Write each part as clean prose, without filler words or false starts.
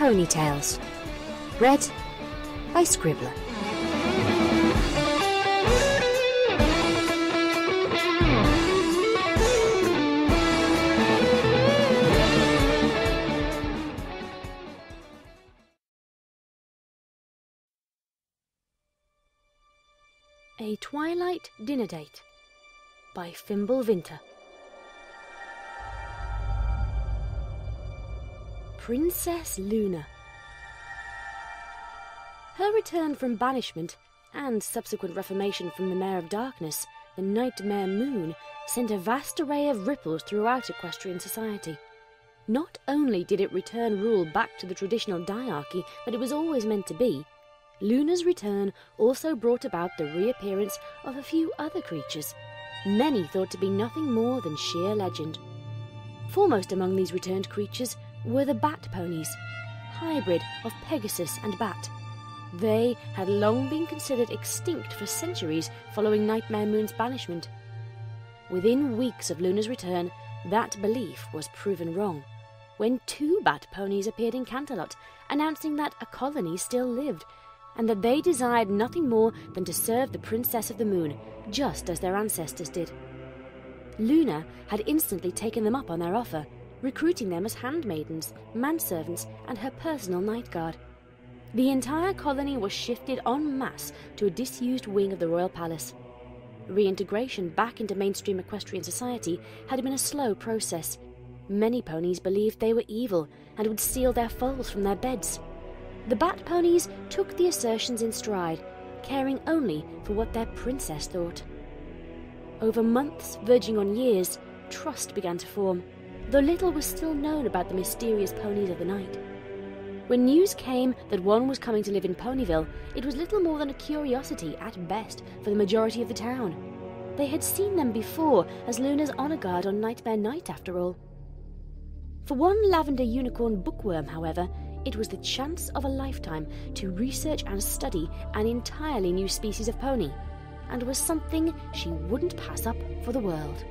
Pony Tales. Read by Scribbler. A Twilight Dinner Date by Fimbulvinter. Princess Luna. Her return from banishment and subsequent reformation from the Mare of Darkness, the Nightmare Moon, sent a vast array of ripples throughout Equestrian society. Not only did it return rule back to the traditional diarchy that it was always meant to be, Luna's return also brought about the reappearance of a few other creatures, many thought to be nothing more than sheer legend. Foremost among these returned creatures were the Bat Ponies, hybrid of Pegasus and Bat. They had long been considered extinct for centuries following Nightmare Moon's banishment. Within weeks of Luna's return, that belief was proven wrong, when 2 Bat Ponies appeared in Canterlot, announcing that a colony still lived, and that they desired nothing more than to serve the Princess of the Moon, just as their ancestors did. Luna had instantly taken them up on their offer, recruiting them as handmaidens, manservants, and her personal night guard. The entire colony was shifted en masse to a disused wing of the royal palace. Reintegration back into mainstream equestrian society had been a slow process. Many ponies believed they were evil and would steal their foals from their beds. The Bat Ponies took the assertions in stride, caring only for what their princess thought. Over months, verging on years, trust began to form, though little was still known about the mysterious ponies of the night. When news came that one was coming to live in Ponyville, it was little more than a curiosity at best for the majority of the town. They had seen them before as Luna's honor guard on Nightmare Night, after all. For one lavender unicorn bookworm, however, it was the chance of a lifetime to research and study an entirely new species of pony, and was something she wouldn't pass up for the world.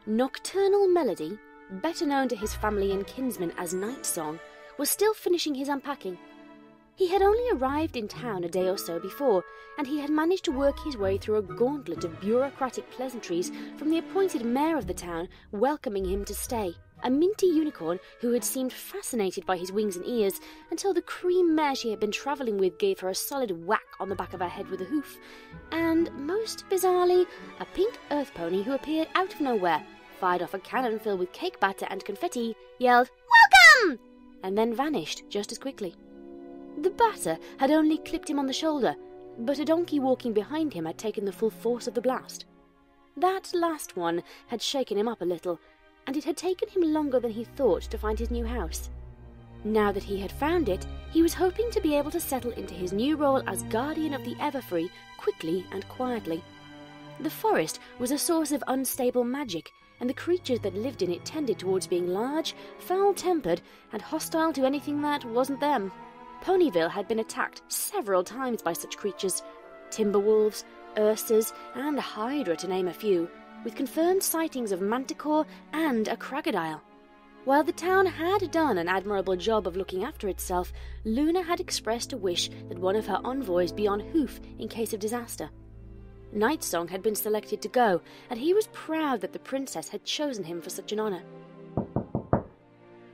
Nocturnal Melody, better known to his family and kinsmen as Nightsong, was still finishing his unpacking. He had only arrived in town a day or so before, and he had managed to work his way through a gauntlet of bureaucratic pleasantries from the appointed mayor of the town welcoming him to stay, a minty unicorn who had seemed fascinated by his wings and ears until the cream mare she had been travelling with gave her a solid whack on the back of her head with a hoof, and, most bizarrely, a pink earth pony who appeared out of nowhere, fired off a cannon filled with cake batter and confetti, yelled, "Welcome!" and then vanished just as quickly. The batter had only clipped him on the shoulder, but a donkey walking behind him had taken the full force of the blast. That last one had shaken him up a little, and it had taken him longer than he thought to find his new house. Now that he had found it, he was hoping to be able to settle into his new role as guardian of the Everfree quickly and quietly. The forest was a source of unstable magic, and the creatures that lived in it tended towards being large, foul-tempered, and hostile to anything that wasn't them. Ponyville had been attacked several times by such creatures, timberwolves, ursas, and a hydra to name a few, with confirmed sightings of manticore and a crocodile. While the town had done an admirable job of looking after itself, Luna had expressed a wish that one of her envoys be on hoof in case of disaster. Nightsong had been selected to go, and he was proud that the princess had chosen him for such an honour.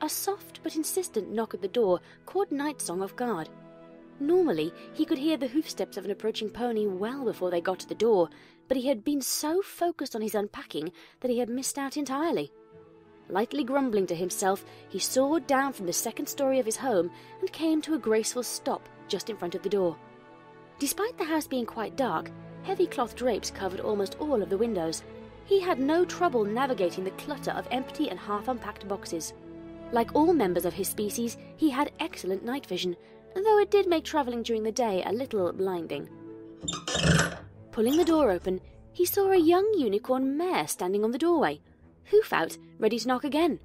A soft but insistent knock at the door caught Nightsong off guard. Normally, he could hear the hoofsteps of an approaching pony well before they got to the door, but he had been so focused on his unpacking that he had missed out entirely. Lightly grumbling to himself, he soared down from the second story of his home and came to a graceful stop just in front of the door. Despite the house being quite dark, heavy cloth drapes covered almost all of the windows. He had no trouble navigating the clutter of empty and half-unpacked boxes. Like all members of his species, he had excellent night vision, though it did make travelling during the day a little blinding. Pulling the door open, he saw a young unicorn mare standing on the doorway, hoof out, ready to knock again.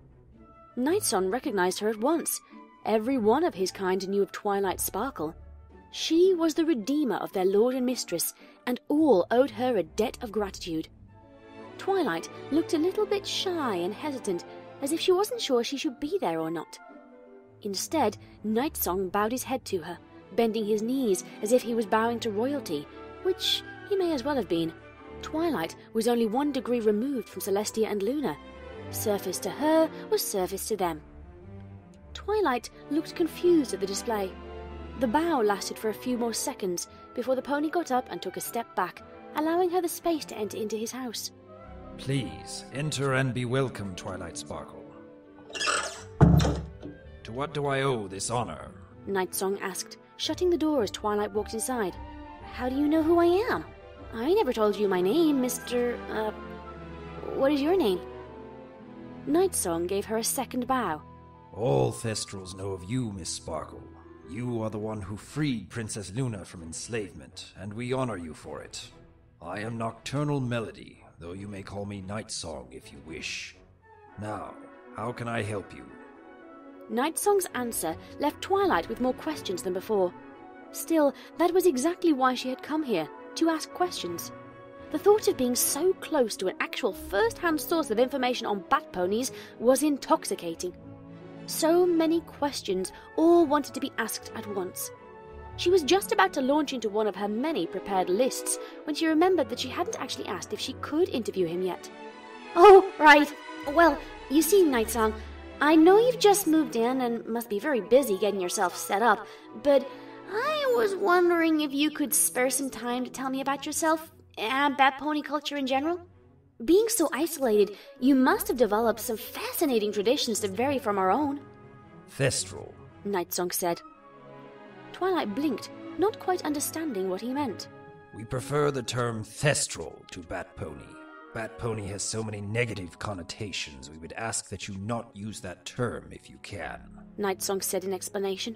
Nightsong recognised her at once. Every one of his kind knew of Twilight's sparkle. She was the redeemer of their lord and mistress, and all owed her a debt of gratitude. Twilight looked a little bit shy and hesitant, as if she wasn't sure she should be there or not. Instead, Nightsong bowed his head to her, bending his knees as if he was bowing to royalty, which he may as well have been. Twilight was only 1 degree removed from Celestia and Luna. Surface to her was surface to them. Twilight looked confused at the display. The bow lasted for a few more seconds before the pony got up and took a step back, allowing her the space to enter into his house. Please, enter and be welcome, Twilight Sparkle. To what do I owe this honor? Nightsong asked, shutting the door as Twilight walked inside. How do you know who I am? I never told you my name, Mr. What is your name? Nightsong gave her a second bow. All Thestrals know of you, Miss Sparkle. You are the one who freed Princess Luna from enslavement, and we honor you for it. I am Nocturnal Melody, though you may call me Nightsong if you wish. Now, how can I help you? Nightsong's answer left Twilight with more questions than before. Still, that was exactly why she had come here, to ask questions. The thought of being so close to an actual first-hand source of information on Bat Ponies was intoxicating. So many questions, all wanted to be asked at once. She was just about to launch into one of her many prepared lists when she remembered that she hadn't actually asked if she could interview him yet. Oh, right. Well, you see, Nightsong, I know you've just moved in and must be very busy getting yourself set up, but I was wondering if you could spare some time to tell me about yourself and Bat Pony culture in general? Being so isolated, you must have developed some fascinating traditions that vary from our own. Thestral, Nightsong said. Twilight blinked, not quite understanding what he meant. We prefer the term Thestral to Bat Pony. Bat Pony has so many negative connotations, we would ask that you not use that term if you can, Nightsong said in explanation.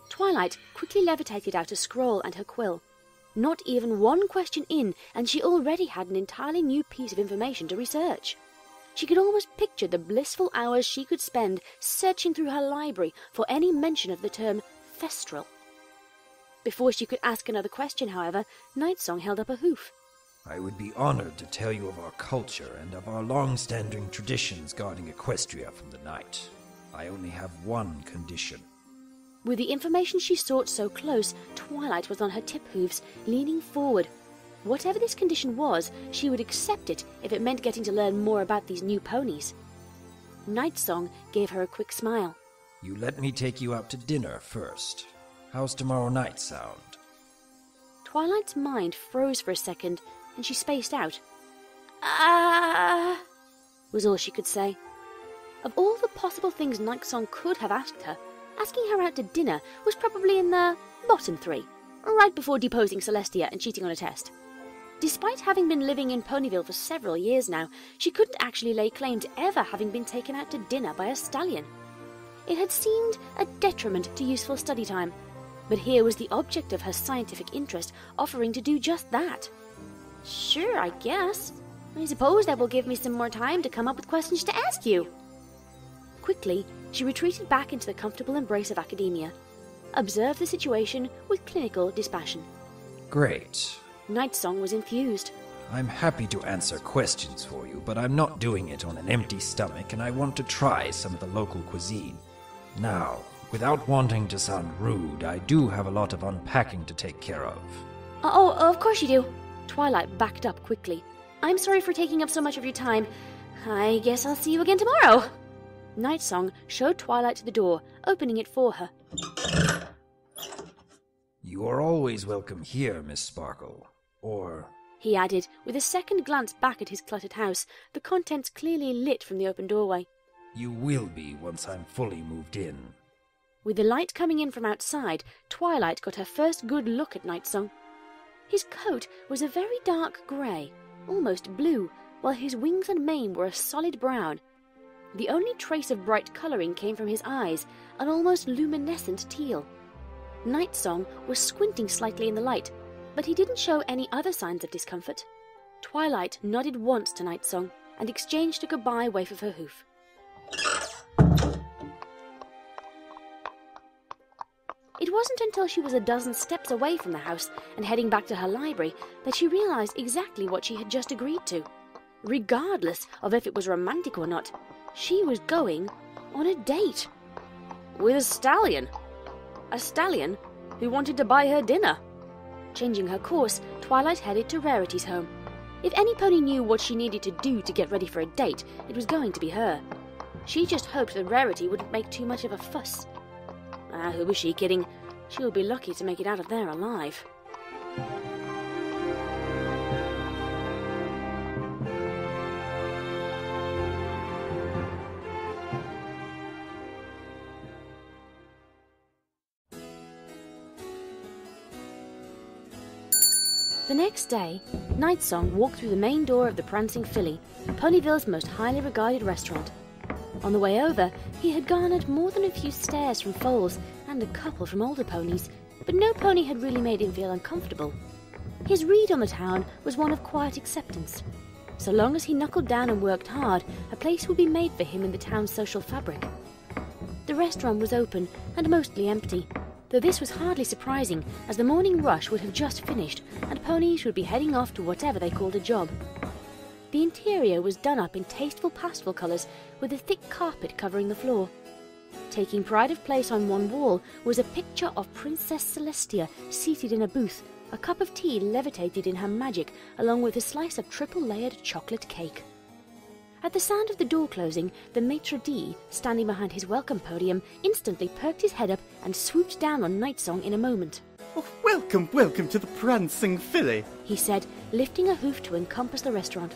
Twilight quickly levitated out a scroll and her quill. Not even one question in, and she already had an entirely new piece of information to research. She could almost picture the blissful hours she could spend searching through her library for any mention of the term Thestral. Before she could ask another question, however, Nightsong held up a hoof. I would be honored to tell you of our culture and of our long-standing traditions guarding Equestria from the night. I only have one condition. With the information she sought so close, Twilight was on her tip hooves, leaning forward. Whatever this condition was, she would accept it if it meant getting to learn more about these new ponies. Nightsong gave her a quick smile. You let me take you out to dinner first. How's tomorrow night sound? Twilight's mind froze for a second, and she spaced out. Was all she could say. Of all the possible things Nightsong could have asked her, asking her out to dinner was probably in the bottom 3, right before deposing Celestia and cheating on a test. Despite having been living in Ponyville for several years now, she couldn't actually lay claim to ever having been taken out to dinner by a stallion. It had seemed a detriment to useful study time, but here was the object of her scientific interest offering to do just that. Sure, I guess. I suppose that will give me some more time to come up with questions to ask you. Quickly, she retreated back into the comfortable embrace of academia, observed the situation with clinical dispassion. Great. Nightsong was enthused. I'm happy to answer questions for you, but I'm not doing it on an empty stomach, and I want to try some of the local cuisine. Now, without wanting to sound rude, I do have a lot of unpacking to take care of. Oh, of course you do. Twilight backed up quickly. I'm sorry for taking up so much of your time. I guess I'll see you again tomorrow. Nightsong showed Twilight to the door, opening it for her. You are always welcome here, Miss Sparkle. Or, he added, with a second glance back at his cluttered house, the contents clearly lit from the open doorway. You will be once I'm fully moved in. With the light coming in from outside, Twilight got her first good look at Nightsong. His coat was a very dark grey, almost blue, while his wings and mane were a solid brown. The only trace of bright colouring came from his eyes, an almost luminescent teal. Nightsong was squinting slightly in the light, but he didn't show any other signs of discomfort. Twilight nodded once to Nightsong and exchanged a goodbye wave of her hoof. It wasn't until she was a dozen steps away from the house and heading back to her library that she realized exactly what she had just agreed to. Regardless of if it was romantic or not, she was going on a date. With a stallion. A stallion who wanted to buy her dinner. Changing her course, Twilight headed to Rarity's home. If any pony knew what she needed to do to get ready for a date, it was going to be her. She just hoped that Rarity wouldn't make too much of a fuss. Who was she kidding? She would be lucky to make it out of there alive. The next day, Nightsong walked through the main door of the Prancing Filly, Ponyville's most highly regarded restaurant. On the way over, he had garnered more than a few stares from foals and a couple from older ponies, but no pony had really made him feel uncomfortable. His read on the town was one of quiet acceptance. So long as he knuckled down and worked hard, a place would be made for him in the town's social fabric. The restaurant was open and mostly empty, though this was hardly surprising as the morning rush would have just finished and ponies would be heading off to whatever they called a job. The interior was done up in tasteful pastel colours with a thick carpet covering the floor. Taking pride of place on one wall was a picture of Princess Celestia seated in a booth, a cup of tea levitated in her magic along with a slice of triple-layered chocolate cake. At the sound of the door closing, the maitre d', standing behind his welcome podium, instantly perked his head up and swooped down on Nightsong in a moment. Oh, welcome to the Prancing Filly, he said, lifting a hoof to encompass the restaurant.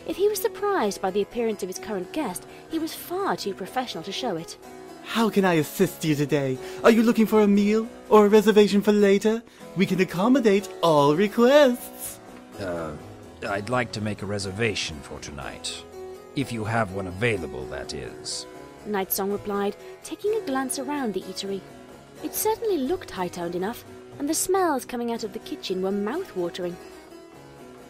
If he was surprised by the appearance of his current guest, he was far too professional to show it. How can I assist you today? Are you looking for a meal or a reservation for later? We can accommodate all requests. I'd like to make a reservation for tonight. If you have one available, that is. Nightsong replied, taking a glance around the eatery. It certainly looked high-toned enough, and the smells coming out of the kitchen were mouth-watering.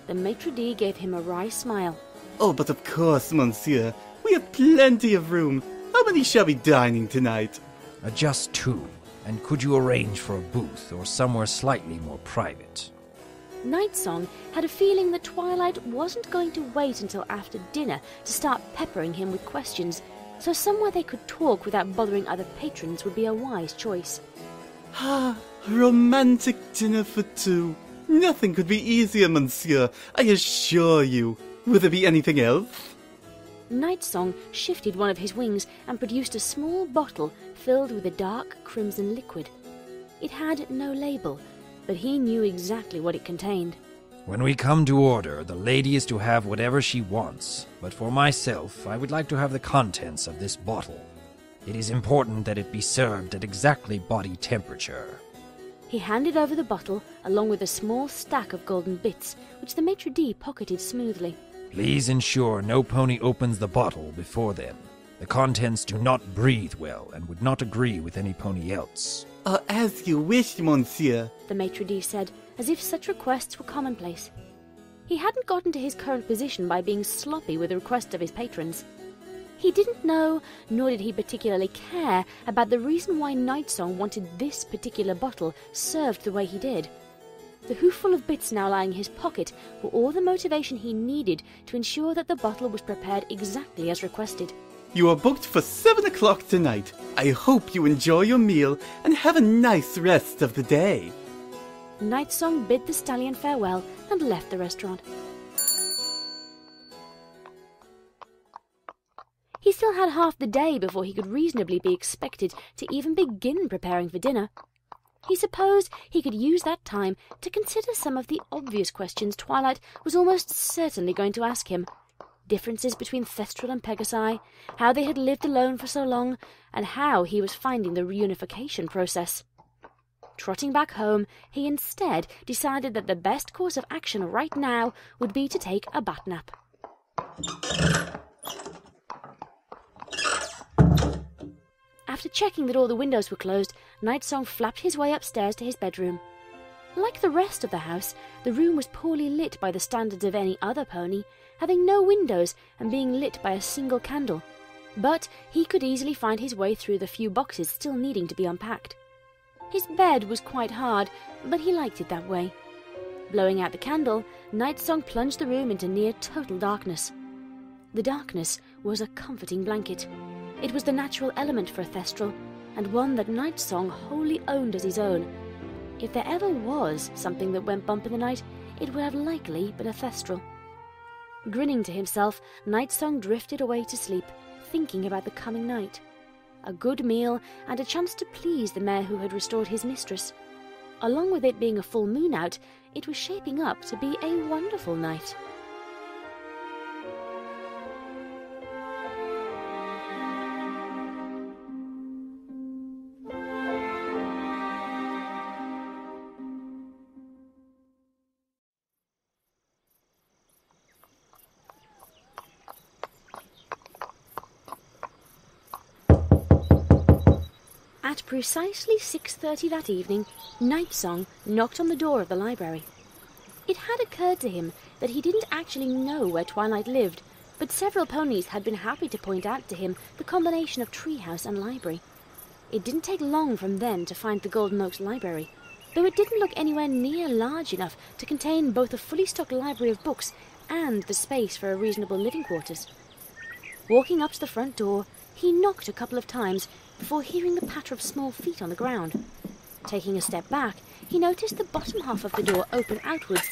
The maitre d' gave him a wry smile. Oh, but of course, monsieur. We have plenty of room. How many shall be dining tonight? Just 2. And could you arrange for a booth or somewhere slightly more private? Nightsong had a feeling that Twilight wasn't going to wait until after dinner to start peppering him with questions, so somewhere they could talk without bothering other patrons would be a wise choice. Ah, romantic dinner for 2. Nothing could be easier, monsieur, I assure you. Will there be anything else? Nightsong shifted one of his wings and produced a small bottle filled with a dark crimson liquid. It had no label, but he knew exactly what it contained. When we come to order, the lady is to have whatever she wants, but for myself, I would like to have the contents of this bottle. It is important that it be served at exactly body temperature. He handed over the bottle along with a small stack of golden bits, which the maitre d' pocketed smoothly. Please ensure no pony opens the bottle before then. The contents do not breathe well and would not agree with any pony else. As you wish, monsieur, the maitre d' said, as if such requests were commonplace. He hadn't gotten to his current position by being sloppy with the requests of his patrons. He didn't know, nor did he particularly care, about the reason why Nightsong wanted this particular bottle served the way he did. The hooful of bits now lying in his pocket were all the motivation he needed to ensure that the bottle was prepared exactly as requested. You are booked for 7 o'clock tonight. I hope you enjoy your meal and have a nice rest of the day. Nightsong bid the stallion farewell and left the restaurant. He still had half the day before he could reasonably be expected to even begin preparing for dinner. He supposed he could use that time to consider some of the obvious questions Twilight was almost certainly going to ask him. Differences between Thestral and Pegasi, how they had lived alone for so long, and how he was finding the reunification process. Trotting back home, he instead decided that the best course of action right now would be to take a bat nap. After checking that all the windows were closed, Nightsong flapped his way upstairs to his bedroom. Like the rest of the house, the room was poorly lit by the standards of any other pony, having no windows and being lit by a single candle. But he could easily find his way through the few boxes still needing to be unpacked. His bed was quite hard, but he liked it that way. Blowing out the candle, Nightsong plunged the room into near total darkness. The darkness was a comforting blanket. It was the natural element for a Thestral, and one that Nightsong wholly owned as his own. If there ever was something that went bump in the night, it would have likely been a Thestral. Grinning to himself, Nightsong drifted away to sleep, thinking about the coming night. A good meal and a chance to please the mare who had restored his mistress. Along with it being a full moon out, it was shaping up to be a wonderful night. At precisely 6:30 that evening, Nightsong knocked on the door of the library. It had occurred to him that he didn't actually know where Twilight lived, but several ponies had been happy to point out to him the combination of treehouse and library. It didn't take long from then to find the Golden Oaks library, though it didn't look anywhere near large enough to contain both a fully stocked library of books and the space for a reasonable living quarters. Walking up to the front door, he knocked a couple of times before hearing the patter of small feet on the ground. Taking a step back, he noticed the bottom half of the door open outwards,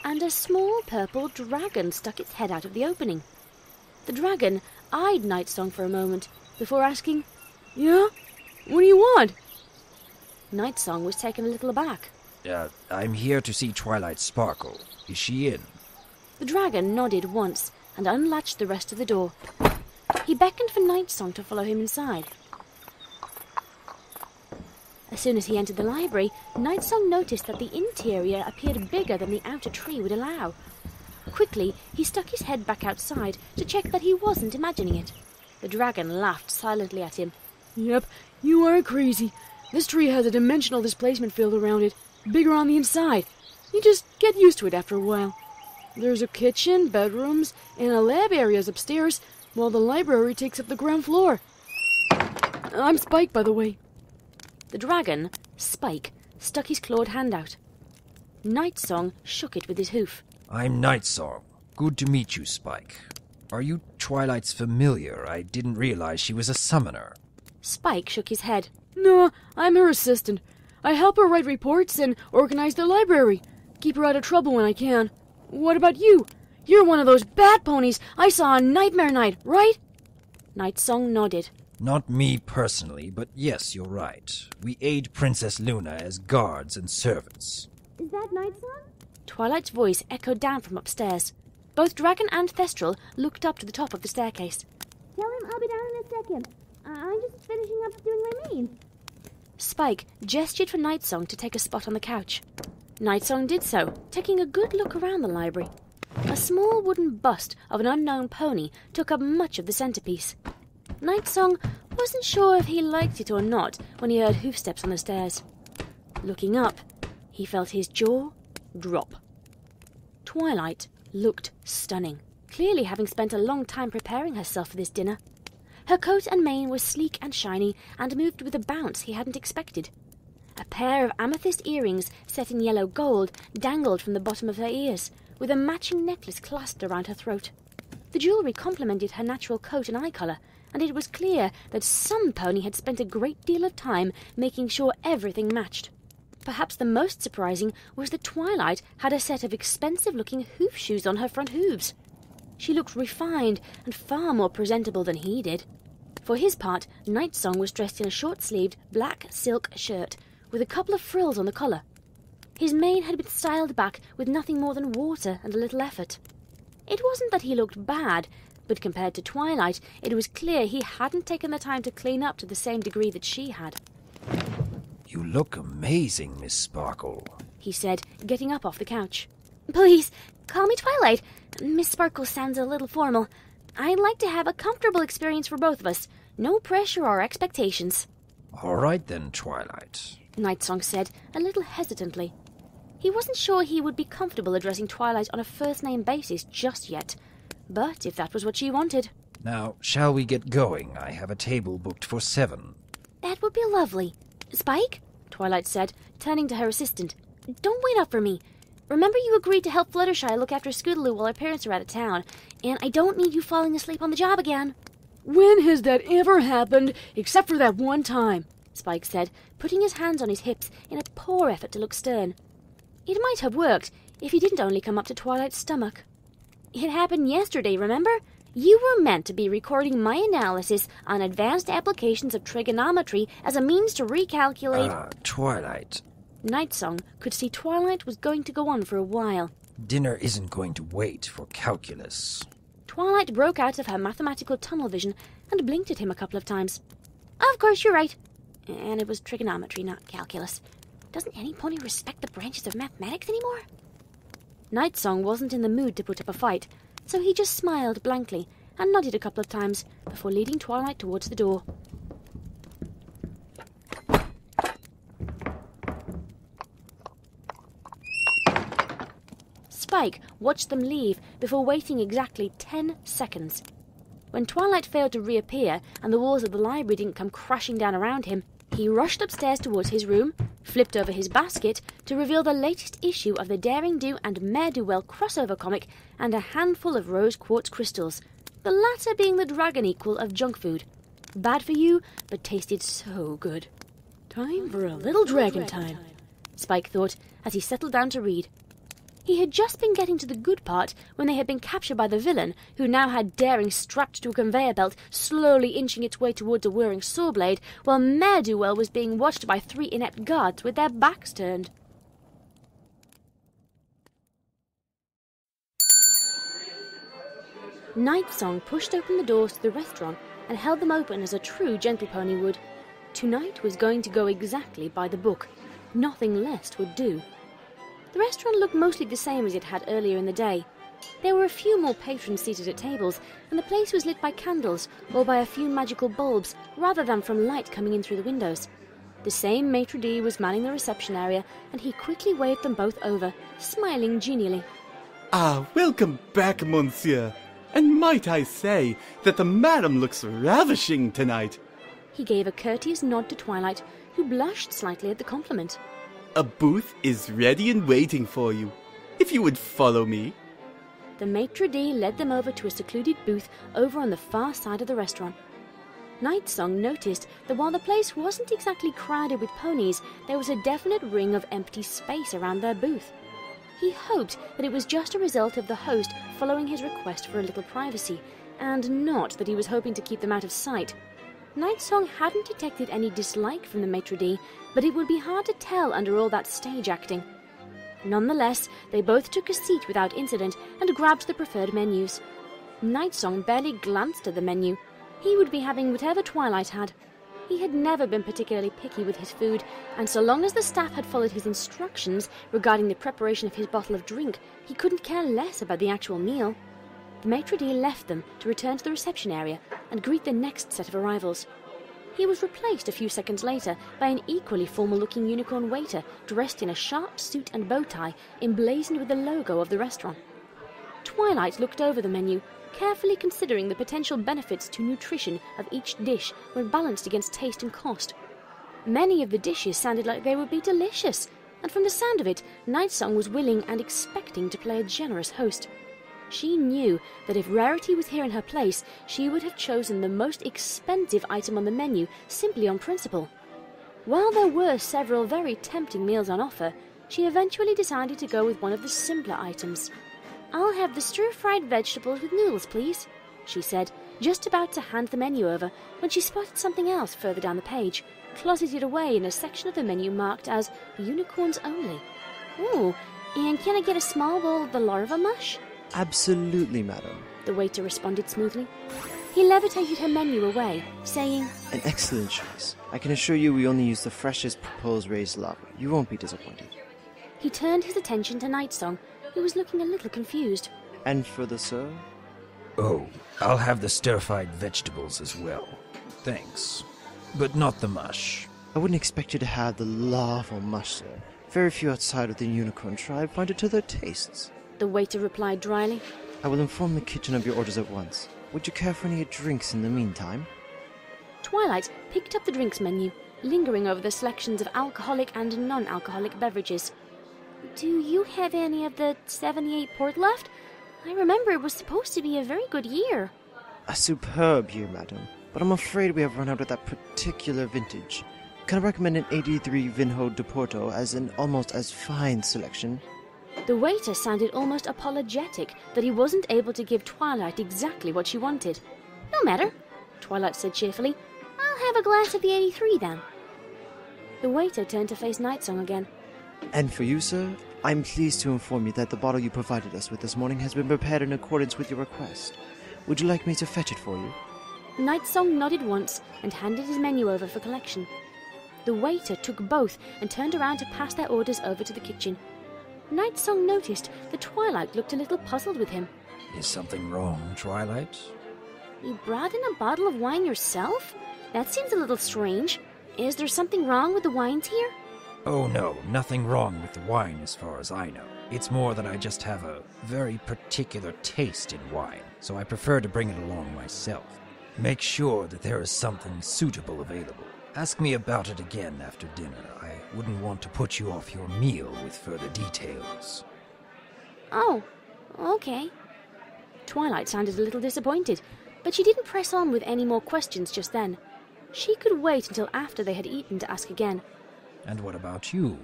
and a small purple dragon stuck its head out of the opening. The dragon eyed Nightsong for a moment, before asking, "Yeah? What do you want?" Nightsong was taken a little aback. I'm here to see Twilight Sparkle. Is she in? The dragon nodded once and unlatched the rest of the door. He beckoned for Nightsong to follow him inside. As soon as he entered the library, Nightsong noticed that the interior appeared bigger than the outer tree would allow. Quickly, he stuck his head back outside to check that he wasn't imagining it. The dragon laughed silently at him. "Yep, you are crazy. This tree has a dimensional displacement field around it, bigger on the inside. You just get used to it after a while. There's a kitchen, bedrooms, and a lab areas upstairs, while the library takes up the ground floor. I'm Spike, by the way." The dragon, Spike, stuck his clawed hand out. Nightsong shook it with his hoof. I'm Nightsong. Good to meet you, Spike. Are you Twilight's familiar? I didn't realize she was a summoner. Spike shook his head. "No, I'm her assistant. I help her write reports and organize the library. Keep her out of trouble when I can. What about you? You're one of those Bat Ponies I saw on Nightmare Night, right?" Nightsong nodded. Not me personally, but yes, you're right. We aid Princess Luna as guards and servants. "Is that Nightsong?" Twilight's voice echoed down from upstairs. Both Dragon and Thestral looked up to the top of the staircase. "Tell him I'll be down in a second. I'm just finishing up doing my main." Spike gestured for Nightsong to take a spot on the couch. Nightsong did so, taking a good look around the library. A small wooden bust of an unknown pony took up much of the centerpiece. Nightsong wasn't sure if he liked it or not when he heard hoofsteps on the stairs. Looking up, he felt his jaw drop. Twilight looked stunning, clearly having spent a long time preparing herself for this dinner. Her coat and mane were sleek and shiny and moved with a bounce he hadn't expected. A pair of amethyst earrings set in yellow gold dangled from the bottom of her ears, with a matching necklace clasped around her throat. The jewellery complemented her natural coat and eye colour, and it was clear that some pony had spent a great deal of time making sure everything matched. Perhaps the most surprising was that Twilight had a set of expensive-looking hoof shoes on her front hooves. She looked refined and far more presentable than he did. For his part, Nightsong was dressed in a short-sleeved black silk shirt with a couple of frills on the collar. His mane had been styled back with nothing more than water and a little effort. It wasn't that he looked bad, but compared to Twilight, it was clear he hadn't taken the time to clean up to the same degree that she had. You look amazing, Miss Sparkle, he said, getting up off the couch. "Please, call me Twilight. Miss Sparkle sounds a little formal. I'd like to have a comfortable experience for both of us. No pressure or expectations." All right then, Twilight, Nightsong said, a little hesitantly. He wasn't sure he would be comfortable addressing Twilight on a first-name basis just yet, but if that was what she wanted. Now, shall we get going? I have a table booked for 7. "That would be lovely. Spike?" Twilight said, turning to her assistant. "Don't wait up for me. Remember you agreed to help Fluttershy look after Scribbler while her parents are out of town, and I don't need you falling asleep on the job again." "When has that ever happened, except for that one time?" Spike said, putting his hands on his hips in a poor effort to look stern. It might have worked if he didn't only come up to Twilight's stomach. "It happened yesterday, remember? You were meant to be recording my analysis on advanced applications of trigonometry as a means to recalculate—" Twilight. Nightsong could see Twilight was going to go on for a while. Dinner isn't going to wait for calculus. Twilight broke out of her mathematical tunnel vision and blinked at him a couple of times. "Of course, you're right. And it was trigonometry, not calculus. Doesn't any pony respect the branches of mathematics anymore?" Nightsong wasn't in the mood to put up a fight, so he just smiled blankly and nodded a couple of times before leading Twilight towards the door. Spike watched them leave before waiting exactly 10 seconds. When Twilight failed to reappear and the walls of the library didn't come crashing down around him, he rushed upstairs towards his room, flipped over his basket to reveal the latest issue of the Daring Do and Ne'er-Do-Well crossover comic and a handful of rose quartz crystals, the latter being the dragon equal of junk food. Bad for you, but tasted so good. "Time for a little dragon time," Spike thought as he settled down to read. He had just been getting to the good part when they had been captured by the villain, who now had Daring strapped to a conveyor belt, slowly inching its way towards a whirring saw blade, while Ne'er-Do-Well was being watched by 3 inept guards with their backs turned. Nightsong pushed open the doors to the restaurant and held them open as a true gentle pony would. Tonight was going to go exactly by the book. Nothing less would do. The restaurant looked mostly the same as it had earlier in the day. There were a few more patrons seated at tables, and the place was lit by candles or by a few magical bulbs, rather than from light coming in through the windows. The same maitre d' was manning the reception area, and he quickly waved them both over, smiling genially. "Ah, welcome back, monsieur. And might I say that the madam looks ravishing tonight." He gave a courteous nod to Twilight, who blushed slightly at the compliment. "A booth is ready and waiting for you, if you would follow me." The maitre d' led them over to a secluded booth over on the far side of the restaurant. Nightsong noticed that while the place wasn't exactly crowded with ponies, there was a definite ring of empty space around their booth. He hoped that it was just a result of the host following his request for a little privacy, and not that he was hoping to keep them out of sight. Nightsong hadn't detected any dislike from the maitre d', but it would be hard to tell under all that stage acting. Nonetheless, they both took a seat without incident and grabbed the preferred menus. Nightsong barely glanced at the menu. He would be having whatever Twilight had. He had never been particularly picky with his food, and so long as the staff had followed his instructions regarding the preparation of his bottle of drink, he couldn't care less about the actual meal. The maitre d' left them to return to the reception area and greet the next set of arrivals. He was replaced a few seconds later by an equally formal-looking unicorn waiter dressed in a sharp suit and bow tie emblazoned with the logo of the restaurant. Twilight looked over the menu, carefully considering the potential benefits to nutrition of each dish when balanced against taste and cost. Many of the dishes sounded like they would be delicious, and from the sound of it, Nightsong was willing and expecting to play a generous host. She knew that if rarity was here in her place, she would have chosen the most expensive item on the menu simply on principle. While there were several very tempting meals on offer, she eventually decided to go with one of the simpler items. "I'll have the stir-fried vegetables with noodles, please," she said, just about to hand the menu over, when she spotted something else further down the page, closeted away in a section of the menu marked as Unicorns Only. "Ooh, and can I get a small bowl of the larva mush?" "Absolutely, madam," the waiter responded smoothly. He levitated her menu away, saying, "An excellent choice. I can assure you we only use the freshest proposed raised larvae. You won't be disappointed." He turned his attention to Nightsong, who was looking a little confused. "And further, sir?" Oh, I'll have the stir-fried vegetables as well. Thanks. But not the mush. "I wouldn't expect you to have the larval mush, sir. Very few outside of the unicorn tribe find it to their tastes," the waiter replied dryly. "I will inform the kitchen of your orders at once. Would you care for any drinks in the meantime?" Twilight picked up the drinks menu, lingering over the selections of alcoholic and non-alcoholic beverages. "Do you have any of the 78 port left? I remember it was supposed to be a very good year." A superb year, madam, but I'm afraid we have run out of that particular vintage. Can I recommend an 83 Vinho de Porto as an almost as fine selection? The waiter sounded almost apologetic that he wasn't able to give Twilight exactly what she wanted. "No matter," Twilight said cheerfully. "I'll have a glass of the 83 then." The waiter turned to face Nightsong again. And for you, sir, I'm pleased to inform you that the bottle you provided us with this morning has been prepared in accordance with your request. Would you like me to fetch it for you? Nightsong nodded once and handed his menu over for collection. The waiter took both and turned around to pass their orders over to the kitchen. Nightsong noticed that Twilight looked a little puzzled with him. Is something wrong, Twilight? "You brought in a bottle of wine yourself? That seems a little strange. Is there something wrong with the wines here?" Oh no, nothing wrong with the wine as far as I know. It's more that I just have a very particular taste in wine, so I prefer to bring it along myself. Make sure that there is something suitable available. Ask me about it again after dinner. I wouldn't want to put you off your meal with further details." "Oh, okay." Twilight sounded a little disappointed, but she didn't press on with any more questions just then. She could wait until after they had eaten to ask again. "And what about you?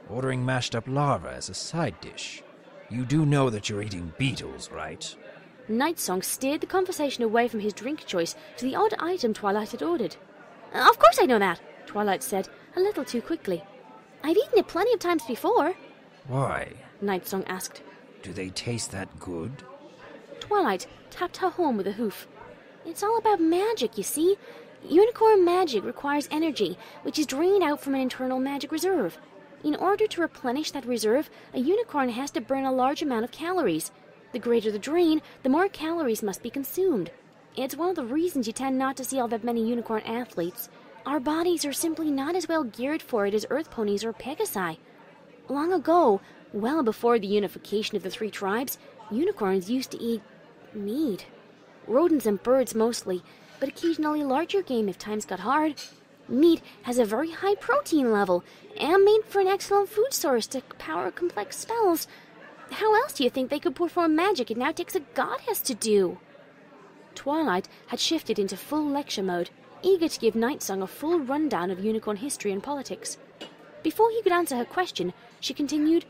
Ordering mashed up larva as a side dish? You do know that you're eating beetles, right?" Nightsong steered the conversation away from his drink choice to the odd item Twilight had ordered. "Of course I know that," Twilight said, a little too quickly. "I've eaten it plenty of times before." "Why?" Nightsong asked. Do they taste that good? Twilight tapped her horn with a hoof. "It's all about magic, you see. Unicorn magic requires energy, which is drained out from an internal magic reserve. In order to replenish that reserve, a unicorn has to burn a large amount of calories. The greater the drain, the more calories must be consumed. It's one of the reasons you tend not to see all that many unicorn athletes. Our bodies are simply not as well geared for it as earth ponies or pegasi. Long ago, well before the unification of the three tribes, unicorns used to eat meat. Rodents and birds mostly, but occasionally larger game if times got hard. Meat has a very high protein level and made for an excellent food source to power complex spells. How else do you think they could perform magic it now takes a goddess to do?" Twilight had shifted into full lecture mode, eager to give Nightsong a full rundown of unicorn history and politics. Before he could answer her question, she continued,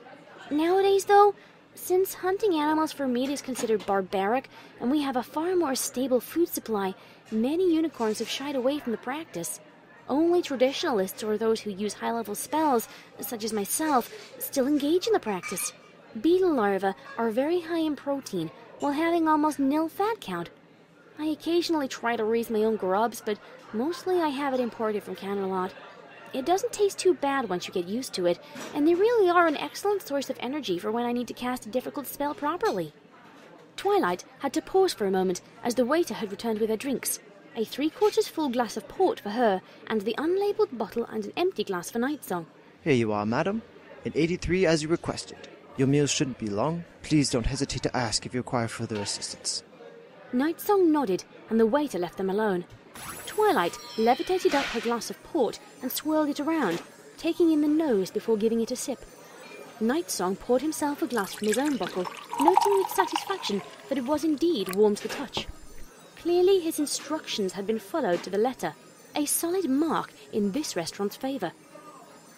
"Nowadays, though, since hunting animals for meat is considered barbaric and we have a far more stable food supply, many unicorns have shied away from the practice. Only traditionalists or those who use high-level spells, such as myself, still engage in the practice. Beetle larvae are very high in protein, while having almost nil fat count. I occasionally try to raise my own grubs, but mostly I have it imported from Canterlot. It doesn't taste too bad once you get used to it, and they really are an excellent source of energy for when I need to cast a difficult spell properly." Twilight had to pause for a moment as the waiter had returned with her drinks. A 3/4 full glass of port for her, and the unlabelled bottle and an empty glass for Nightsong. Here you are, madam. An 83 as you requested. Your meal shouldn't be long. Please don't hesitate to ask if you require further assistance. Nightsong nodded, and the waiter left them alone. Twilight levitated up her glass of port and swirled it around, taking in the nose before giving it a sip. Nightsong poured himself a glass from his own bottle, noting with satisfaction that it was indeed warm to the touch. Clearly his instructions had been followed to the letter, a solid mark in this restaurant's favour.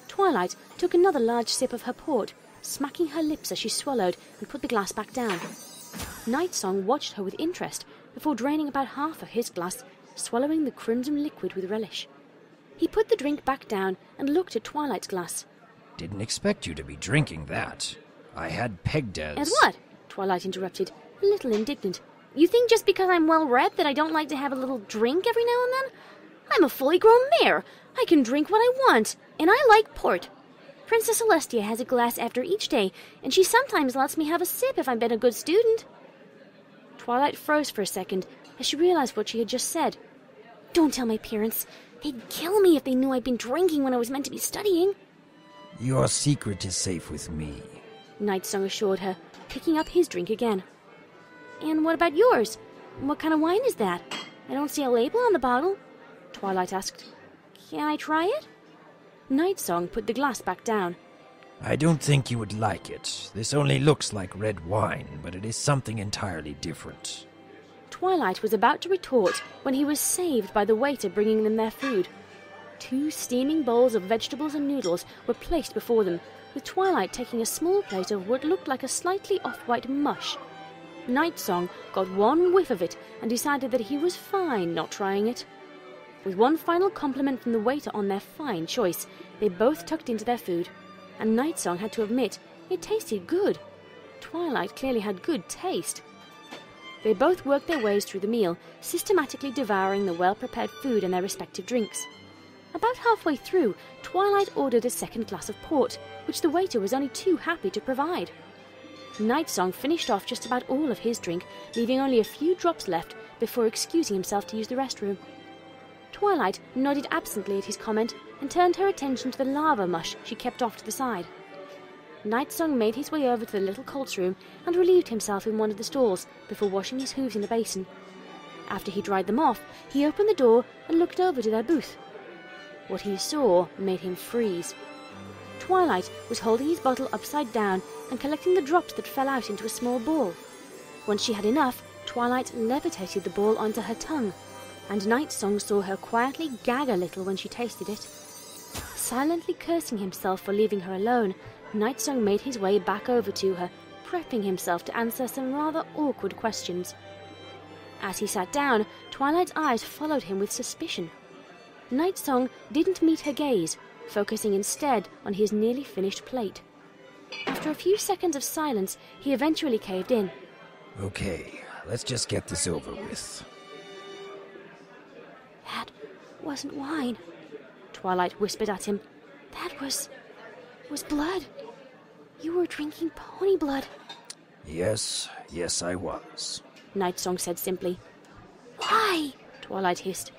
Twilight took another large sip of her port, smacking her lips as she swallowed and put the glass back down. Nightsong watched her with interest before draining about half of his glass, swallowing the crimson liquid with relish. He put the drink back down and looked at Twilight's glass. Didn't expect you to be drinking that. I had pegged as... "As what?" Twilight interrupted, a little indignant. "You think just because I'm well-read that I don't like to have a little drink every now and then? I'm a fully grown mare. I can drink what I want, and I like port. Princess Celestia has a glass after each day, and she sometimes lets me have a sip if I've been a good student." Twilight froze for a second as she realized what she had just said. "Don't tell my parents. They'd kill me if they knew I'd been drinking when I was meant to be studying." Your secret is safe with me, Nightsong assured her, picking up his drink again. "And what about yours? What kind of wine is that? I don't see a label on the bottle," Twilight asked. "Can I try it?" Nightsong put the glass back down. I don't think you would like it. This only looks like red wine, but it is something entirely different. Twilight was about to retort when he was saved by the waiter bringing them their food. 2 steaming bowls of vegetables and noodles were placed before them, with Twilight taking a small plate of what looked like a slightly off-white mush. Nightsong got one whiff of it and decided that he was fine not trying it. With one final compliment from the waiter on their fine choice, they both tucked into their food, and Nightsong had to admit it tasted good. Twilight clearly had good taste. They both worked their ways through the meal, systematically devouring the well-prepared food and their respective drinks. About halfway through, Twilight ordered a second glass of port, which the waiter was only too happy to provide. Nightsong finished off just about all of his drink, leaving only a few drops left before excusing himself to use the restroom. Twilight nodded absently at his comment and turned her attention to the lava mush she kept off to the side. Nightsong made his way over to the little colt's room and relieved himself in one of the stalls before washing his hooves in a basin. After he dried them off, he opened the door and looked over to their booth. What he saw made him freeze. Twilight was holding his bottle upside down and collecting the drops that fell out into a small ball. Once she had enough, Twilight levitated the ball onto her tongue, and Nightsong saw her quietly gag a little when she tasted it. Silently cursing himself for leaving her alone, Nightsong made his way back over to her, prepping himself to answer some rather awkward questions. As he sat down, Twilight's eyes followed him with suspicion. Nightsong didn't meet her gaze, focusing instead on his nearly finished plate. After a few seconds of silence, he eventually caved in. Okay, let's just get this over with. That wasn't wine, Twilight whispered at him. That was blood. You were drinking pony blood. Yes, I was. Nightsong said simply. Why? Twilight hissed.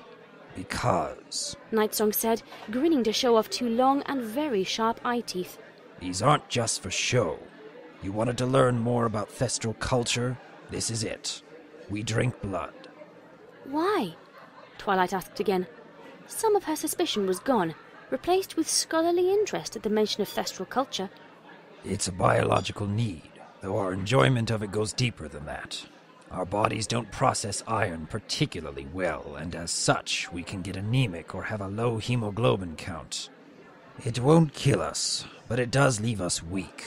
Because. Nightsong said, grinning to show off 2 long and very sharp eye teeth. These aren't just for show. You wanted to learn more about Thestral culture? This is it. We drink blood. Why? Twilight asked again. Some of her suspicion was gone, replaced with scholarly interest at the mention of Thestral culture. It's a biological need, though our enjoyment of it goes deeper than that. Our bodies don't process iron particularly well, and as such, we can get anemic or have a low hemoglobin count. It won't kill us, but it does leave us weak.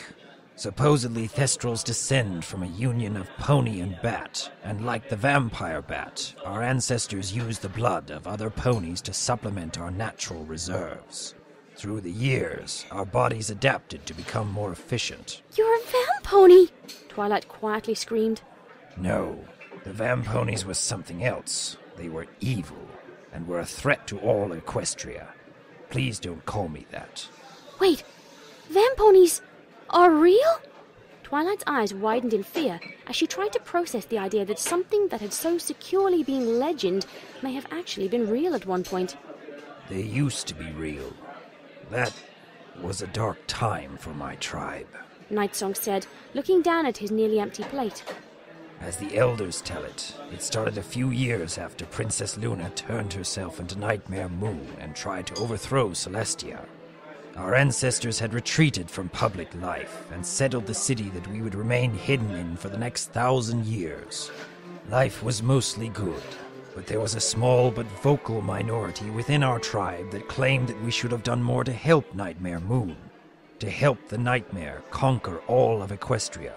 Supposedly, Thestrals descend from a union of pony and bat, and like the vampire bat, our ancestors used the blood of other ponies to supplement our natural reserves. Through the years, our bodies adapted to become more efficient. You're a vampony! Twilight quietly screamed. No, the Vamponies was something else. They were evil, and were a threat to all Equestria. Please don't call me that. Wait, Vamponies are real? Twilight's eyes widened in fear as she tried to process the idea that something that had so securely been legend may have actually been real at one point. They used to be real. That was a dark time for my tribe, Nightsong said, looking down at his nearly empty plate. As the elders tell it, it started a few years after Princess Luna turned herself into Nightmare Moon and tried to overthrow Celestia. Our ancestors had retreated from public life and settled the city that we would remain hidden in for the next 1,000 years. Life was mostly good, but there was a small but vocal minority within our tribe that claimed that we should have done more to help Nightmare Moon, to help the Nightmare conquer all of Equestria.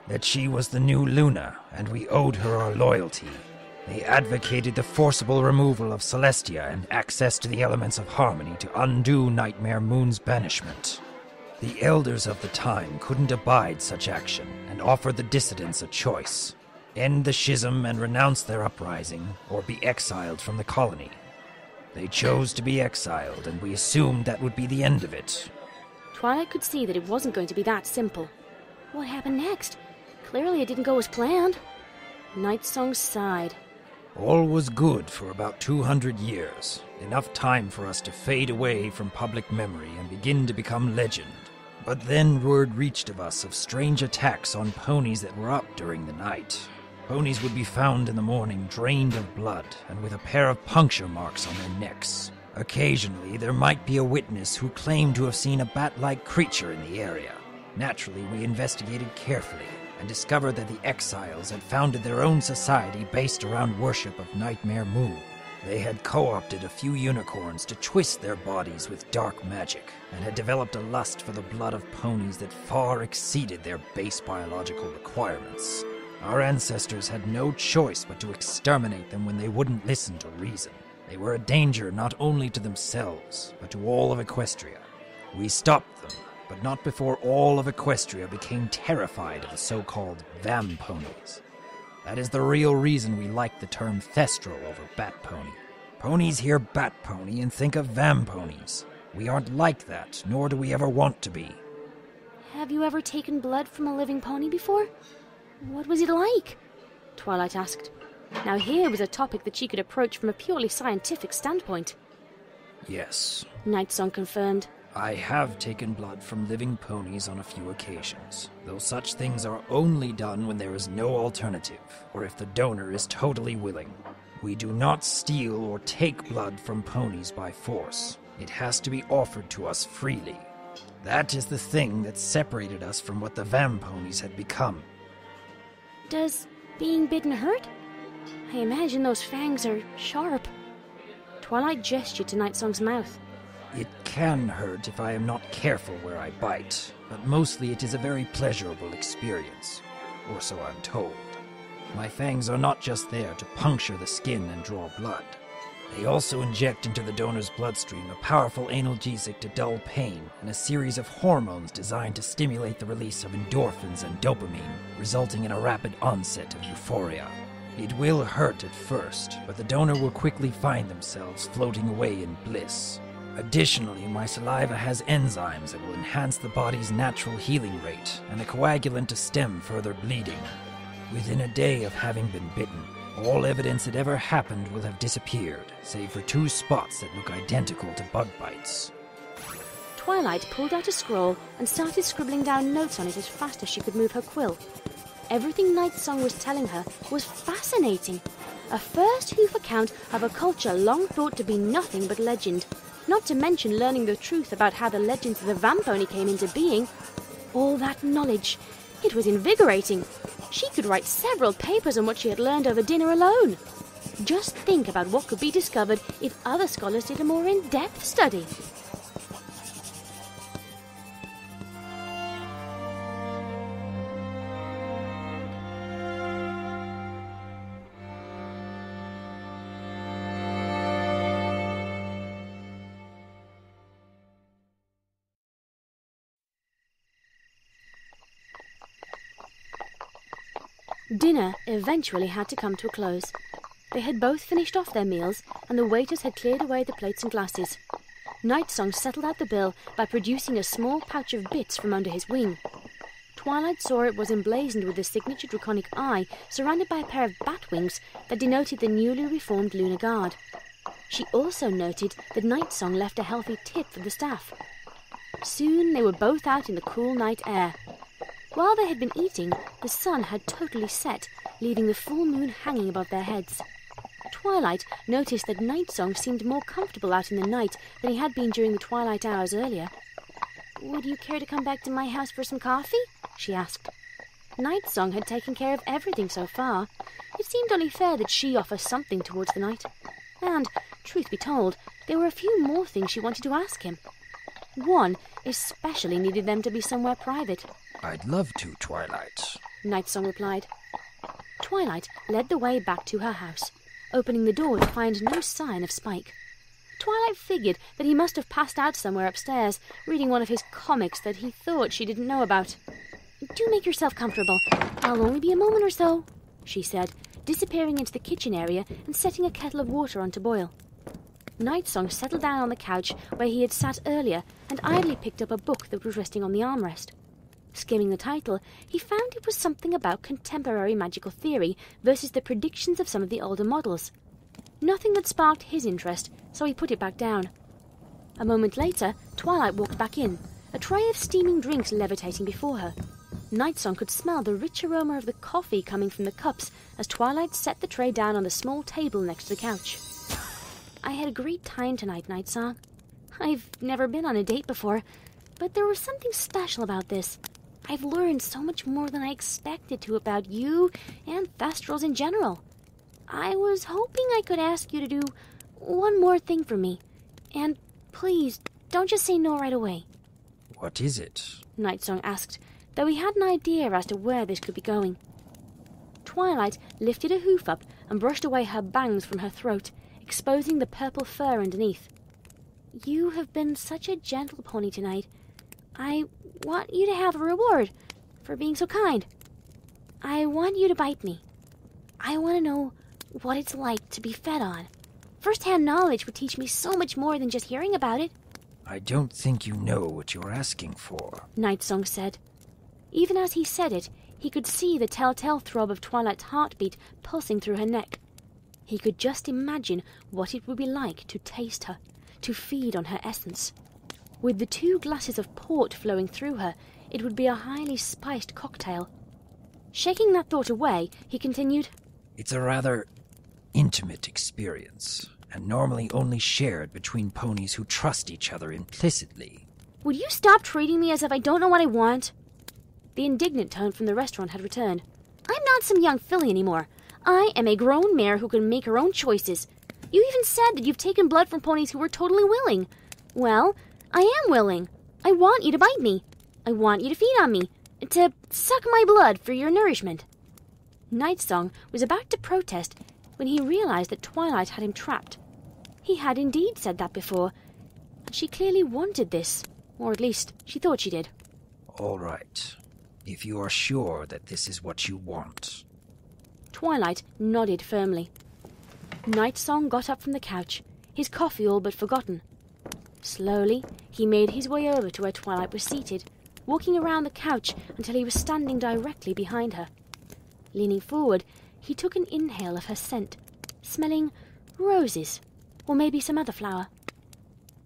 That she was the new Luna, and we owed her our loyalty. They advocated the forcible removal of Celestia and access to the elements of harmony to undo Nightmare Moon's banishment. The elders of the time couldn't abide such action and offered the dissidents a choice: end the schism and renounce their uprising, or be exiled from the colony. They chose to be exiled, and we assumed that would be the end of it. Twilight could see that it wasn't going to be that simple. What happened next? Clearly it didn't go as planned. Nightsong sighed. All was good for about 200 years, enough time for us to fade away from public memory and begin to become legend. But then word reached of us of strange attacks on ponies that were up during the night. Ponies would be found in the morning drained of blood and with a pair of puncture marks on their necks. Occasionally, there might be a witness who claimed to have seen a bat-like creature in the area. Naturally, we investigated carefully and discovered that the exiles had founded their own society based around worship of Nightmare Moon. They had co-opted a few unicorns to twist their bodies with dark magic, and had developed a lust for the blood of ponies that far exceeded their base biological requirements. Our ancestors had no choice but to exterminate them when they wouldn't listen to reason. They were a danger not only to themselves, but to all of Equestria. We stopped them, but not before all of Equestria became terrified of the so-called Vam Ponies. That is the real reason we like the term Thestral over Bat Pony. Ponies hear Bat Pony and think of Vam Ponies. We aren't like that, nor do we ever want to be. Have you ever taken blood from a living pony before? What was it like? Twilight asked. Now here was a topic that she could approach from a purely scientific standpoint. Yes. Nightsong confirmed. I have taken blood from living ponies on a few occasions, though such things are only done when there is no alternative, or if the donor is totally willing. We do not steal or take blood from ponies by force. It has to be offered to us freely. That is the thing that separated us from what the Vam Ponies had become. Does being bitten hurt? I imagine those fangs are sharp. Twilight gestured to Nightsong's mouth. It can hurt if I am not careful where I bite, but mostly it is a very pleasurable experience, or so I'm told. My fangs are not just there to puncture the skin and draw blood. They also inject into the donor's bloodstream a powerful analgesic to dull pain and a series of hormones designed to stimulate the release of endorphins and dopamine, resulting in a rapid onset of euphoria. It will hurt at first, but the donor will quickly find themselves floating away in bliss. Additionally, my saliva has enzymes that will enhance the body's natural healing rate and a coagulant to stem further bleeding. Within a day of having been bitten, all evidence that ever happened will have disappeared, save for 2 spots that look identical to bug bites. Twilight pulled out a scroll and started scribbling down notes on it as fast as she could move her quill. Everything Nightsong was telling her was fascinating. A first-hoof account of a culture long thought to be nothing but legend. Not to mention learning the truth about how the legends of the Vam Pony came into being. All that knowledge. It was invigorating. She could write several papers on what she had learned over dinner alone. Just think about what could be discovered if other scholars did a more in-depth study. Dinner eventually had to come to a close. They had both finished off their meals, and the waiters had cleared away the plates and glasses. Nightsong settled out the bill by producing a small pouch of bits from under his wing. Twilight saw it was emblazoned with the signature draconic eye, surrounded by a pair of bat wings that denoted the newly reformed Lunar Guard. She also noted that Nightsong left a healthy tip for the staff. Soon they were both out in the cool night air. While they had been eating, the sun had totally set, leaving the full moon hanging above their heads. Twilight noticed that Nightsong seemed more comfortable out in the night than he had been during the twilight hours earlier. "Would you care to come back to my house for some coffee?" she asked. Nightsong had taken care of everything so far. It seemed only fair that she offer something towards the night. And, truth be told, there were a few more things she wanted to ask him. One especially needed them to be somewhere private. I'd love to, Twilight. Nightsong replied. Twilight led the way back to her house, opening the door to find no sign of Spike. Twilight figured that he must have passed out somewhere upstairs, reading one of his comics that he thought she didn't know about. "Do make yourself comfortable. I'll only be a moment or so," she said, disappearing into the kitchen area and setting a kettle of water on to boil. Nightsong settled down on the couch where he had sat earlier and idly picked up a book that was resting on the armrest. Skimming the title, he found it was something about contemporary magical theory versus the predictions of some of the older models. Nothing that sparked his interest, so he put it back down. A moment later, Twilight walked back in, a tray of steaming drinks levitating before her. Nightsong could smell the rich aroma of the coffee coming from the cups as Twilight set the tray down on the small table next to the couch. I had a great time tonight, Nightsong. I've never been on a date before, but there was something special about this. I've learned so much more than I expected to about you and Thestrals in general. I was hoping I could ask you to do one more thing for me. And please, don't just say no right away. What is it? Nightsong asked, though he had an idea as to where this could be going. Twilight lifted a hoof up and brushed away her bangs from her throat, exposing the purple fur underneath. You have been such a gentle pony tonight. I want you to have a reward for being so kind. I want you to bite me. I want to know what it's like to be fed on. First-hand knowledge would teach me so much more than just hearing about it. I don't think you know what you're asking for, Nightsong said. Even as he said it, he could see the telltale throb of Twilight's heartbeat pulsing through her neck. He could just imagine what it would be like to taste her, to feed on her essence. With the 2 glasses of port flowing through her, it would be a highly spiced cocktail. Shaking that thought away, he continued, It's a rather intimate experience, and normally only shared between ponies who trust each other implicitly. Would you stop treating me as if I don't know what I want? The indignant tone from the restaurant had returned. I'm not some young filly anymore. I am a grown mare who can make her own choices. You even said that you've taken blood from ponies who were totally willing. Well, I am willing. I want you to bite me. I want you to feed on me. To suck my blood for your nourishment. Nightsong was about to protest when he realized that Twilight had him trapped. He had indeed said that before, and she clearly wanted this, or at least she thought she did. All right, if you are sure that this is what you want. Twilight nodded firmly. Nightsong got up from the couch, his coffee all but forgotten. Slowly, he made his way over to where Twilight was seated, walking around the couch until he was standing directly behind her. Leaning forward, he took an inhale of her scent, smelling roses, or maybe some other flower.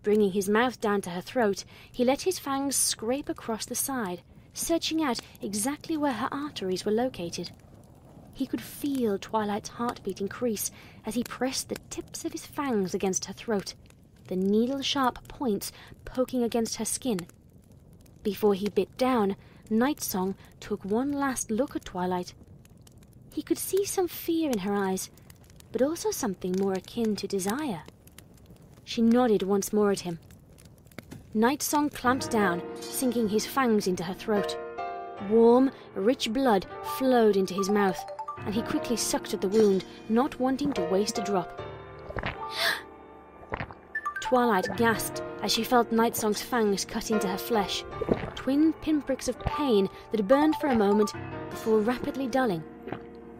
Bringing his mouth down to her throat, he let his fangs scrape across the side, searching out exactly where her arteries were located. He could feel Twilight's heartbeat increase as he pressed the tips of his fangs against her throat, the needle-sharp points poking against her skin. Before he bit down, Nightsong took one last look at Twilight. He could see some fear in her eyes, but also something more akin to desire. She nodded once more at him. Nightsong clamped down, sinking his fangs into her throat. Warm, rich blood flowed into his mouth, and he quickly sucked at the wound, not wanting to waste a drop. Twilight gasped as she felt Nightsong's fangs cut into her flesh, twin pinpricks of pain that burned for a moment before rapidly dulling.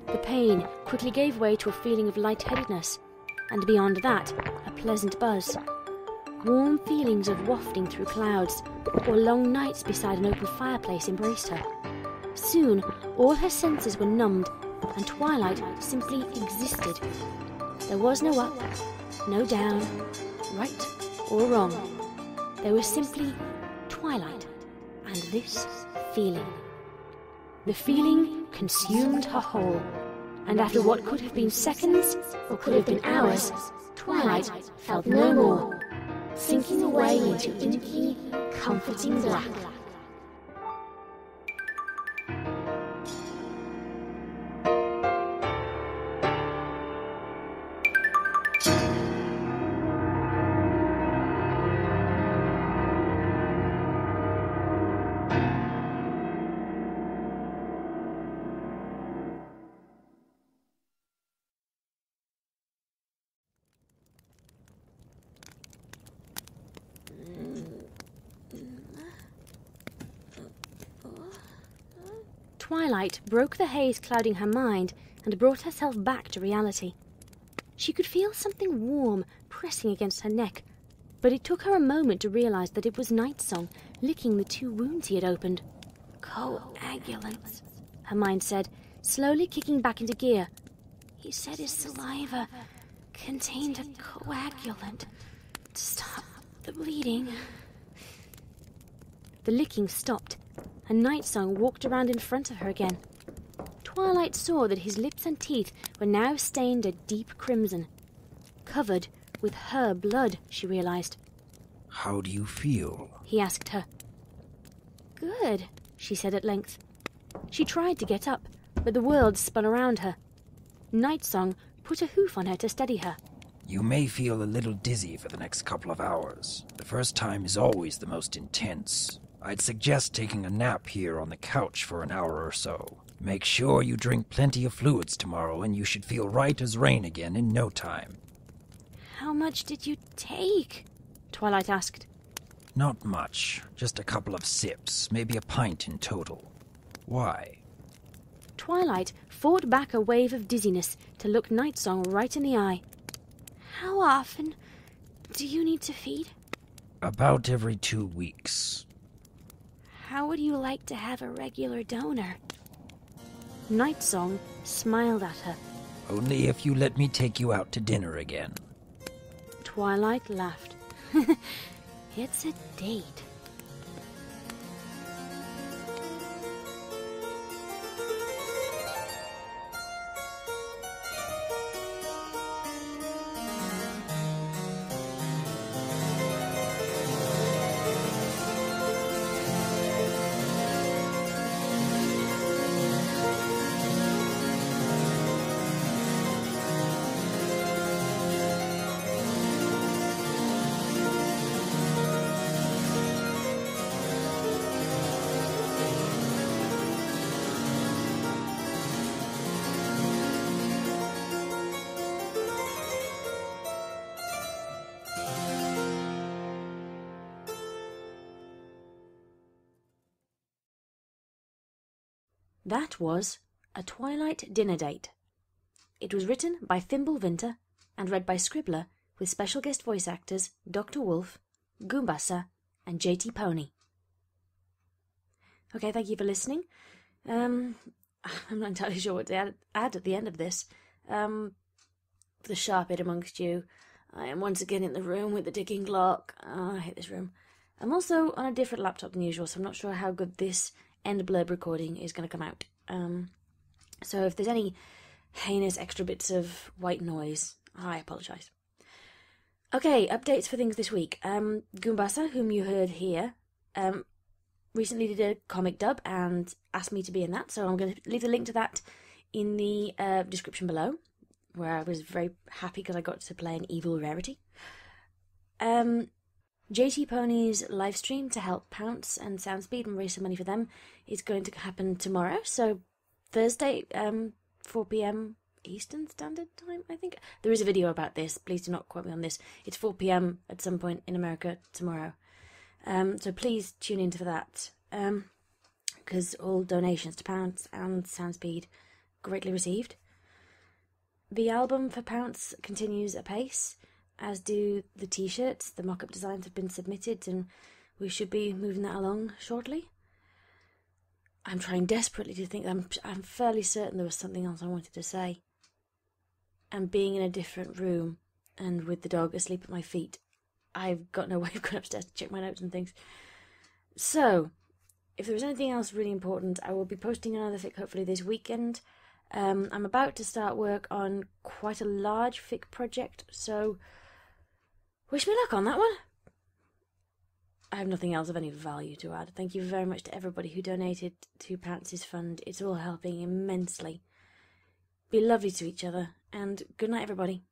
The pain quickly gave way to a feeling of lightheadedness, and beyond that, a pleasant buzz. Warm feelings of wafting through clouds, or long nights beside an open fireplace embraced her. Soon, all her senses were numbed, and Twilight simply existed. There was no up, no down, right or wrong. There was simply Twilight, and this feeling. The feeling consumed her whole, and after what could have been seconds, or could have been hours, Twilight felt no more, sinking away into inky, comforting black. Twilight broke the haze clouding her mind and brought herself back to reality. She could feel something warm pressing against her neck, but it took her a moment to realize that it was Nightsong licking the 2 wounds he had opened. Coagulants, her mind said, slowly kicking back into gear. He said his saliva contained a coagulant to stop the bleeding. The licking stopped, and Nightsong walked around in front of her again. Twilight saw that his lips and teeth were now stained a deep crimson, covered with her blood, she realized. How do you feel? He asked her. Good, she said at length. She tried to get up, but the world spun around her. Nightsong put a hoof on her to steady her. You may feel a little dizzy for the next couple of hours. The first time is always the most intense. I'd suggest taking a nap here on the couch for an hour or so. Make sure you drink plenty of fluids tomorrow, and you should feel right as rain again in no time. How much did you take? Twilight asked. Not much. Just a couple of sips, maybe a pint in total. Why? Twilight fought back a wave of dizziness to look Nightsong right in the eye. How often do you need to feed? About every 2 weeks. How would you like to have a regular donor? Nightsong smiled at her. Only if you let me take you out to dinner again. Twilight laughed. It's a date. That was A Twilight Dinner Date. It was written by Fimbulvinter and read by Scribbler with special guest voice actors Dr. Wolf, Goombasa, and JT Pony. Okay, thank you for listening. I'm not entirely sure what to add at the end of this. For the sharp-head amongst you, I am once again in the room with the ticking clock. Oh, I hate this room. I'm also on a different laptop than usual, so I'm not sure how good this end blurb recording is going to come out. So if there's any heinous extra bits of white noise, I apologise. Okay, updates for things this week. Goombasa, whom you heard here, recently did a comic dub and asked me to be in that, so I'm going to leave the link to that in the description below, where I was very happy because I got to play an evil rarity. JT Pony's live stream to help Pounce and Soundspeed and raise some money for them is going to happen tomorrow, so Thursday, 4 p.m. Eastern Standard Time, I think. There is a video about this, please do not quote me on this. It's 4 p.m. at some point in America tomorrow. So please tune in for that, because all donations to Pounce and Soundspeed greatly received. The album for Pounce continues apace, as do the t-shirts. The mock-up designs have been submitted and we should be moving that along shortly. I'm trying desperately to think. I'm fairly certain there was something else I wanted to say. And being in a different room and with the dog asleep at my feet, I've got no way of going upstairs to check my notes and things. So, if there was anything else really important, I will be posting another fic hopefully this weekend. I'm about to start work on quite a large fic project, so wish me luck on that one. I have nothing else of any value to add. Thank you very much to everybody who donated to Pounce's fund. It's all helping immensely. Be lovely to each other, and good night, everybody.